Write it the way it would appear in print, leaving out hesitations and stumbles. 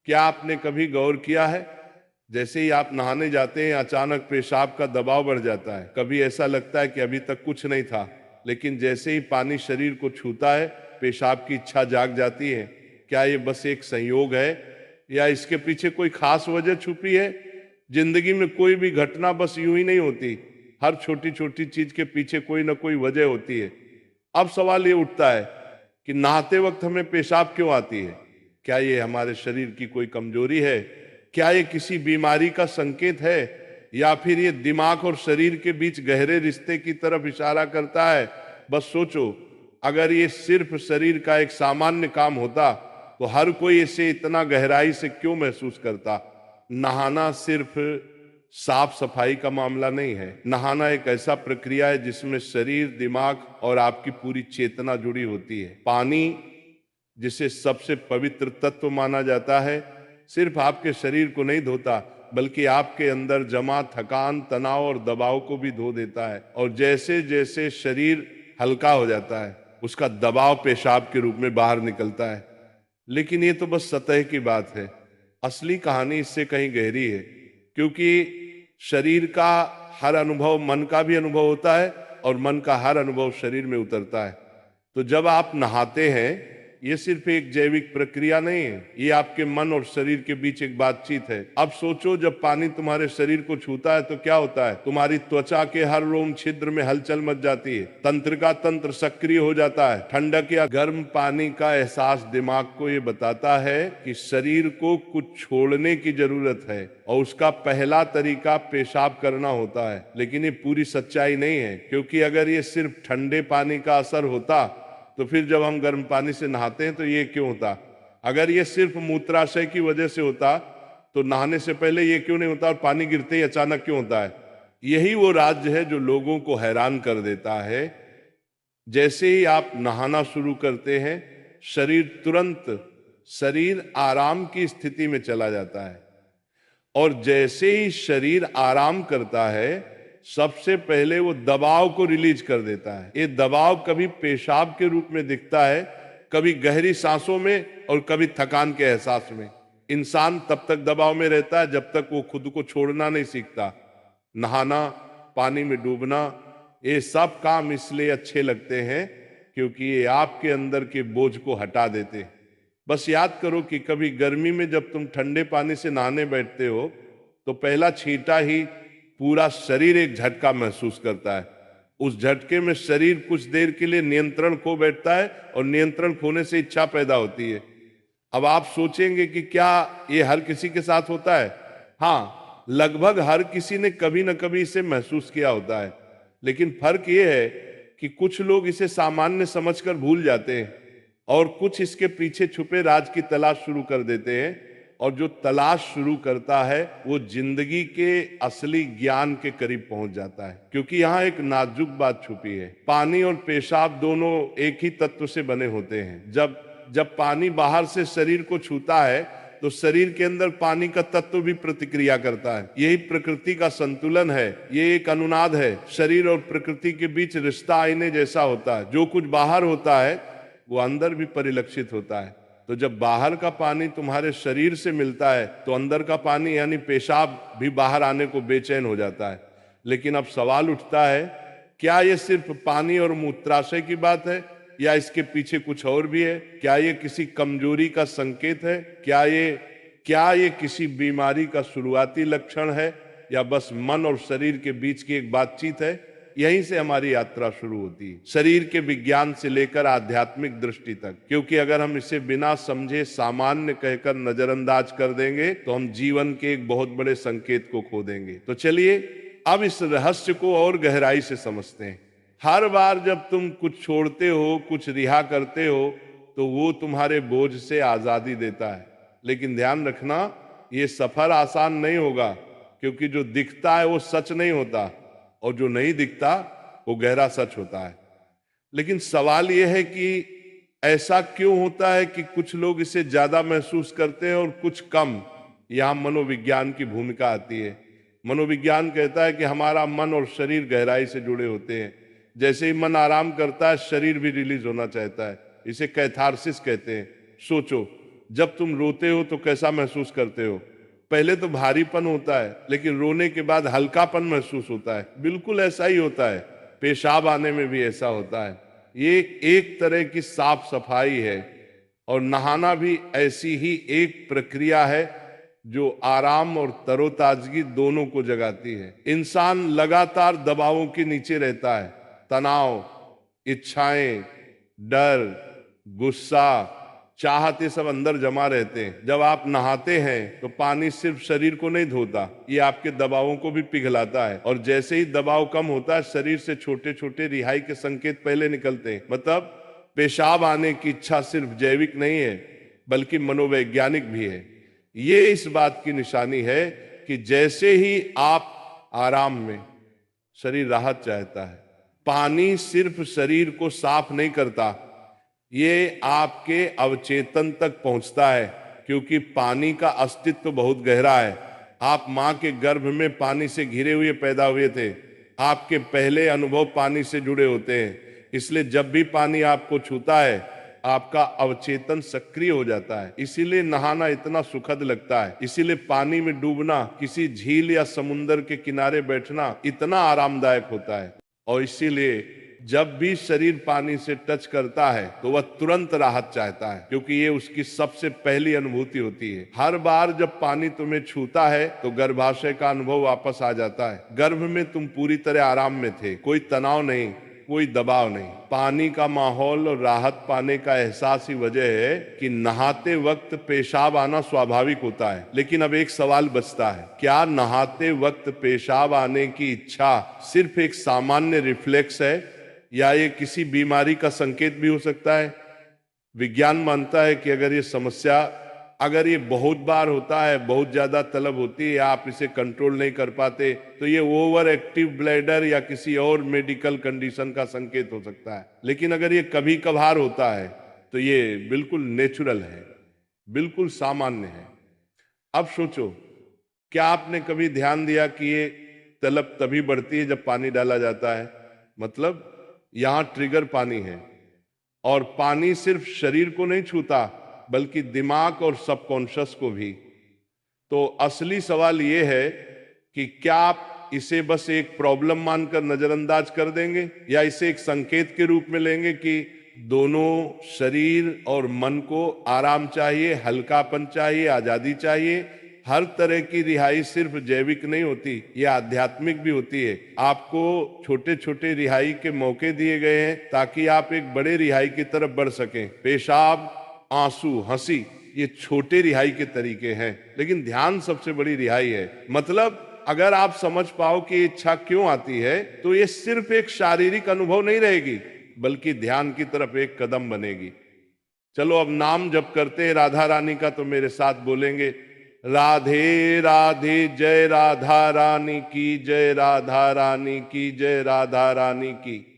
क्या आपने कभी गौर किया है, जैसे ही आप नहाने जाते हैं अचानक पेशाब का दबाव बढ़ जाता है। कभी ऐसा लगता है कि अभी तक कुछ नहीं था, लेकिन जैसे ही पानी शरीर को छूता है पेशाब की इच्छा जाग जाती है। क्या ये बस एक संयोग है या इसके पीछे कोई खास वजह छुपी है? जिंदगी में कोई भी घटना बस यूं ही नहीं होती, हर छोटी छोटी चीज के पीछे कोई ना कोई वजह होती है। अब सवाल ये उठता है कि नहाते वक्त हमें पेशाब क्यों आती है? क्या ये हमारे शरीर की कोई कमजोरी है? क्या ये किसी बीमारी का संकेत है, या फिर ये दिमाग और शरीर के बीच गहरे रिश्ते की तरफ इशारा करता है? बस सोचो, अगर ये सिर्फ शरीर का एक सामान्य काम होता तो हर कोई इसे इतना गहराई से क्यों महसूस करता? नहाना सिर्फ साफ सफाई का मामला नहीं है। नहाना एक ऐसा प्रक्रिया है जिसमें शरीर, दिमाग और आपकी पूरी चेतना जुड़ी होती है। पानी, जिसे सबसे पवित्र तत्व माना जाता है, सिर्फ आपके शरीर को नहीं धोता बल्कि आपके अंदर जमा थकान, तनाव और दबाव को भी धो देता है। और जैसे जैसे शरीर हल्का हो जाता है उसका दबाव पेशाब के रूप में बाहर निकलता है। लेकिन ये तो बस सतह की बात है, असली कहानी इससे कहीं गहरी है। क्योंकि शरीर का हर अनुभव मन का भी अनुभव होता है और मन का हर अनुभव शरीर में उतरता है। तो जब आप नहाते हैं ये सिर्फ एक जैविक प्रक्रिया नहीं है, ये आपके मन और शरीर के बीच एक बातचीत है। अब सोचो, जब पानी तुम्हारे शरीर को छूता है तो क्या होता है? तुम्हारी त्वचा के हर रोम छिद्र में हलचल मच जाती है, तंत्र का तंत्र सक्रिय हो जाता है। ठंडक या गर्म पानी का एहसास दिमाग को ये बताता है कि शरीर को कुछ छोड़ने की जरूरत है, और उसका पहला तरीका पेशाब करना होता है। लेकिन ये पूरी सच्चाई नहीं है, क्योंकि अगर ये सिर्फ ठंडे पानी का असर होता तो फिर जब हम गर्म पानी से नहाते हैं तो ये क्यों होता? अगर ये सिर्फ मूत्राशय की वजह से होता तो नहाने से पहले ये क्यों नहीं होता, और पानी गिरते ही अचानक क्यों होता है? यही वो राज्य है जो लोगों को हैरान कर देता है। जैसे ही आप नहाना शुरू करते हैं शरीर आराम की स्थिति में चला जाता है, और जैसे ही शरीर आराम करता है सबसे पहले वो दबाव को रिलीज कर देता है। ये दबाव कभी पेशाब के रूप में दिखता है, कभी गहरी सांसों में, और कभी थकान के एहसास में। इंसान तब तक दबाव में रहता है जब तक वो खुद को छोड़ना नहीं सीखता। नहाना, पानी में डूबना, ये सब काम इसलिए अच्छे लगते हैं क्योंकि ये आपके अंदर के बोझ को हटा देते हैं। बस याद करो कि कभी गर्मी में जब तुम ठंडे पानी से नहाने बैठते हो तो पहला छींटा ही पूरा शरीर एक झटका महसूस करता है। उस झटके में शरीर कुछ देर के लिए नियंत्रण खो बैठता है, और नियंत्रण खोने से इच्छा पैदा होती है। अब आप सोचेंगे कि क्या ये हर किसी के साथ होता है? हाँ, लगभग हर किसी ने कभी ना कभी इसे महसूस किया होता है। लेकिन फर्क ये है कि कुछ लोग इसे सामान्य समझकर भूल जाते हैं, और कुछ इसके पीछे छुपे राज की तलाश शुरू कर देते हैं। और जो तलाश शुरू करता है वो जिंदगी के असली ज्ञान के करीब पहुंच जाता है। क्योंकि यहाँ एक नाजुक बात छुपी है, पानी और पेशाब दोनों एक ही तत्व से बने होते हैं। जब पानी बाहर से शरीर को छूता है तो शरीर के अंदर पानी का तत्व भी प्रतिक्रिया करता है। यही प्रकृति का संतुलन है, ये एक अनुनाद है। शरीर और प्रकृति के बीच रिश्ता आईने जैसा होता है, जो कुछ बाहर होता है वो अंदर भी परिलक्षित होता है। तो जब बाहर का पानी तुम्हारे शरीर से मिलता है तो अंदर का पानी यानी पेशाब भी बाहर आने को बेचैन हो जाता है। लेकिन अब सवाल उठता है, क्या ये सिर्फ पानी और मूत्राशय की बात है, या इसके पीछे कुछ और भी है? क्या ये किसी कमजोरी का संकेत है? क्या ये किसी बीमारी का शुरुआती लक्षण है, या बस मन और शरीर के बीच की एक बातचीत है? यहीं से हमारी यात्रा शुरू होती है, शरीर के विज्ञान से लेकर आध्यात्मिक दृष्टि तक। क्योंकि अगर हम इसे बिना समझे सामान्य कहकर नजरअंदाज कर देंगे तो हम जीवन के एक बहुत बड़े संकेत को खो देंगे। तो चलिए अब इस रहस्य को और गहराई से समझते हैं। हर बार जब तुम कुछ छोड़ते हो, कुछ रिहा करते हो, तो वो तुम्हारे बोझ से आजादी देता है। लेकिन ध्यान रखना, ये सफर आसान नहीं होगा, क्योंकि जो दिखता है वो सच नहीं होता, और जो नहीं दिखता वो गहरा सच होता है। लेकिन सवाल यह है कि ऐसा क्यों होता है कि कुछ लोग इसे ज्यादा महसूस करते हैं और कुछ कम? यहां मनोविज्ञान की भूमिका आती है। मनोविज्ञान कहता है कि हमारा मन और शरीर गहराई से जुड़े होते हैं। जैसे ही मन आराम करता है शरीर भी रिलीज होना चाहता है। इसे कैथारसिस कहते हैं। सोचो, जब तुम रोते हो तो कैसा महसूस करते हो? पहले तो भारीपन होता है, लेकिन रोने के बाद हल्कापन महसूस होता है। बिल्कुल ऐसा ही होता है, पेशाब आने में भी ऐसा होता है। ये एक तरह की साफ सफाई है, और नहाना भी ऐसी ही एक प्रक्रिया है जो आराम और तरोताजगी दोनों को जगाती है। इंसान लगातार दबावों के नीचे रहता है, तनाव, इच्छाएं, डर, गुस्सा, चाहत, ये सब अंदर जमा रहते हैं। जब आप नहाते हैं तो पानी सिर्फ शरीर को नहीं धोता, ये आपके दबावों को भी पिघलाता है। और जैसे ही दबाव कम होता है, शरीर से छोटे छोटे रिहाई के संकेत पहले निकलते हैं। मतलब पेशाब आने की इच्छा सिर्फ जैविक नहीं है, बल्कि मनोवैज्ञानिक भी है। ये इस बात की निशानी है कि जैसे ही आप आराम में, शरीर राहत चाहता है। पानी सिर्फ शरीर को साफ नहीं करता, ये आपके अवचेतन तक पहुंचता है, क्योंकि पानी का अस्तित्व बहुत गहरा है। आप मां के गर्भ में पानी से घिरे हुए पैदा हुए थे। आपके पहले अनुभव पानी से जुड़े होते हैं। इसलिए जब भी पानी आपको छूता है, आपका अवचेतन सक्रिय हो जाता है। इसीलिए नहाना इतना सुखद लगता है। इसीलिए पानी में डूबना, किसी झील या समुंदर के किनारे बैठना इतना आरामदायक होता है। और इसीलिए जब भी शरीर पानी से टच करता है तो वह तुरंत राहत चाहता है, क्योंकि ये उसकी सबसे पहली अनुभूति होती है। हर बार जब पानी तुम्हें छूता है तो गर्भाशय का अनुभव वापस आ जाता है। गर्भ में तुम पूरी तरह आराम में थे, कोई तनाव नहीं, कोई दबाव नहीं। पानी का माहौल और राहत पाने का एहसास ही वजह है कि नहाते वक्त पेशाब आना स्वाभाविक होता है। लेकिन अब एक सवाल बचता है, क्या नहाते वक्त पेशाब आने की इच्छा सिर्फ एक सामान्य रिफ्लेक्स है, या ये किसी बीमारी का संकेत भी हो सकता है? विज्ञान मानता है कि अगर ये बहुत बार होता है, बहुत ज्यादा तलब होती है, या आप इसे कंट्रोल नहीं कर पाते, तो ये ओवर एक्टिव ब्लैडर या किसी और मेडिकल कंडीशन का संकेत हो सकता है। लेकिन अगर ये कभी कभार होता है तो ये बिल्कुल नेचुरल है, बिल्कुल सामान्य है। अब सोचो, क्या आपने कभी ध्यान दिया कि ये तलब तभी बढ़ती है जब पानी डाला जाता है? मतलब यहां ट्रिगर पानी है, और पानी सिर्फ शरीर को नहीं छूता, बल्कि दिमाग और सबकॉन्शियस को भी। तो असली सवाल यह है कि क्या आप इसे बस एक प्रॉब्लम मानकर नजरअंदाज कर देंगे, या इसे एक संकेत के रूप में लेंगे कि दोनों शरीर और मन को आराम चाहिए, हल्कापन चाहिए, आजादी चाहिए। हर तरह की रिहाई सिर्फ जैविक नहीं होती, ये आध्यात्मिक भी होती है। आपको छोटे छोटे रिहाई के मौके दिए गए हैं ताकि आप एक बड़े रिहाई की तरफ बढ़ सकें। पेशाब, आंसू, हंसी, ये छोटे रिहाई के तरीके हैं, लेकिन ध्यान सबसे बड़ी रिहाई है। मतलब अगर आप समझ पाओ कि इच्छा क्यों आती है, तो ये सिर्फ एक शारीरिक अनुभव नहीं रहेगी, बल्कि ध्यान की तरफ एक कदम बनेगी। चलो अब नाम जप करते हैं राधा रानी का, तो मेरे साथ बोलेंगे, राधे राधे, जय राधा रानी की जय, राधा रानी की जय, राधा रानी की।